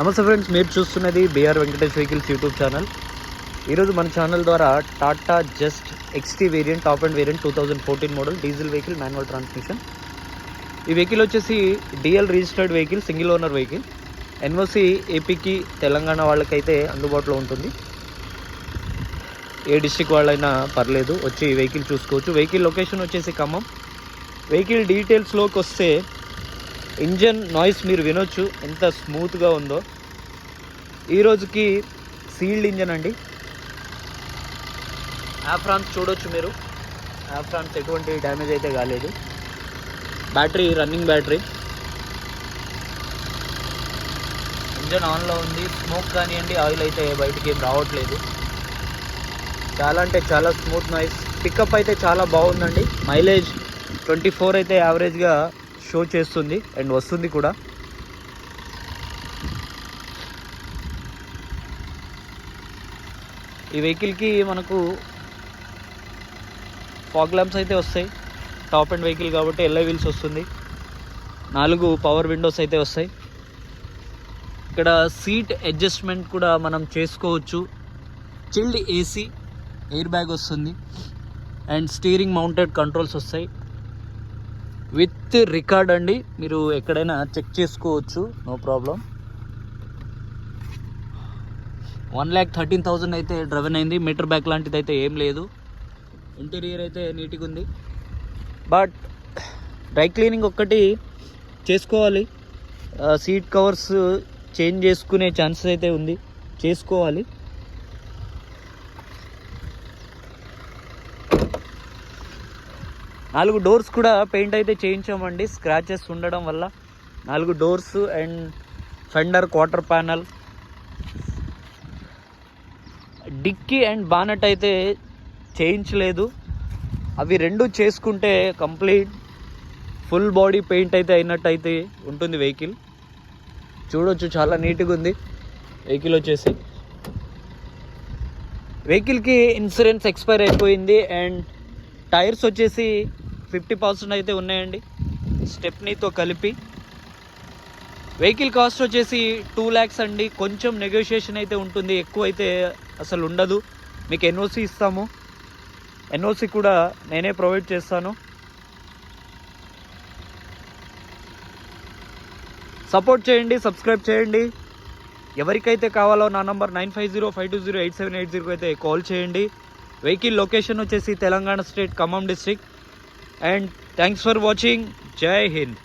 నమస్తే ఫ్రెండ్స్, మీరు చూస్తున్నది BR Venkatesh vehicles YouTube channel. ఈరోజు మన ఛానల్ ద్వారా Tata Zest XT variant, top end variant 2014 model diesel vehicle, manual transmission. ఈ వెహికల్ వచ్చేసి DL registered vehicle, single owner vehicle. NOC ఏపీకి, తెలంగాణ వాళ్ళకైతే అందుబాటులో ఉంటుంది. ఏ డిస్ట్రిక్ట్ వాళ్ళైనా పర్లేదు, వచ్చి ఈ వెహికల్ చూసుకోవచ్చు. వెహికల్ లొకేషన్ వచ్చేసి ఖమ్మం. వెహికల్ డీటెయిల్స్లోకి వస్తే ఇంజన్ నాయిస్ మీరు వినొచ్చు ఎంత స్మూత్గా ఉందో. ఈ రోజుకి సీల్డ్ ఇంజన్ అండి. ఆఫ్రాన్స్ చూడొచ్చు మీరు, ఆఫ్రాన్స్ ఎటువంటి డ్యామేజ్ అయితే కాలేదు. Battery running battery. ఇంజన్ ఆన్లో ఉంది. స్మోక్ కానివ్వండి, ఆయిల్ అయితే బయటికి ఏం రావట్లేదు. చాలా అంటే చాలా స్మూత్ నాయిస్. పికప్ అయితే చాలా బాగుందండి. మైలేజ్ 24 అయితే యావరేజ్గా షో చేస్తుంది అండ్ వస్తుంది కూడా. ఈ వెహికల్కి మనకు ఫాగ్ ల్యాంప్స్ అయితే వస్తాయి. టాప్ అండ్ వెహికల్ కాబట్టి ఎల్ఐ వీల్స్ వస్తుంది. 4 పవర్ విండోస్ అయితే వస్తాయి. ఇక్కడ సీట్ అడ్జస్ట్మెంట్ కూడా మనం చేసుకోవచ్చు. చిల్డ్ AC, ఎయిర్ బ్యాగ్ వస్తుంది అండ్ స్టీరింగ్ మౌంటెడ్ కంట్రోల్స్ వస్తాయి. విత్ రికార్డ్ అండి, మీరు ఎక్కడైనా చెక్ చేసుకోవచ్చు, నో ప్రాబ్లం. 1,13,000 అయితే డ్రైవెన్ అయింది. మీటర్ బ్యాక్ లాంటిది అయితే ఏం లేదు. ఇంటీరియర్ అయితే నీట్గా ఉంది. బట్ డ్రై క్లీనింగ్ ఒక్కటి చేసుకోవాలి. సీట్ కవర్స్ చేంజ్ చేసుకునే ఛాన్సెస్ అయితే ఉంది, చేసుకోవాలి. నాలుగు డోర్స్ కూడా పెయింట్ అయితే చేయించామండి, స్క్రాచెస్ ఉండడం వల్ల. 4 doors and fender, quarter panel, dicky and bonnet అయితే చేయించలేదు. అవి 2 చేసుకుంటే కంప్లీట్ ఫుల్ బాడీ పెయింట్ అయితే అయినట్టు అయితే ఉంటుంది వెహికల్. చూడొచ్చు, చాలా నీట్గా ఉంది వెహికల్ వచ్చేసి. వెహికల్కి ఇన్సూరెన్స్ ఎక్స్పైర్ అయిపోయింది అండ్ టైర్స్ వచ్చేసి 50% అయితే ఉన్నాయండి, స్టెప్నీతో కలిపి. వెహికల్ కాస్ట్ వచ్చేసి 2 lakhs అండి. కొంచెం నెగోషియేషన్ అయితే ఉంటుంది, ఎక్కువ అయితే అసలు ఉండదు. మీకు NOC ఇస్తాము, NOC కూడా నేనే ప్రొవైడ్ చేస్తాను. సపోర్ట్ చేయండి, సబ్స్క్రైబ్ చేయండి. ఎవరికైతే కావాలో నా నంబర్ 9505208780 అయితే కాల్ చేయండి. వెహికల్ లొకేషన్ వచ్చేసి Telangana state, Khammam district. And thanks for watching. జై హింద్.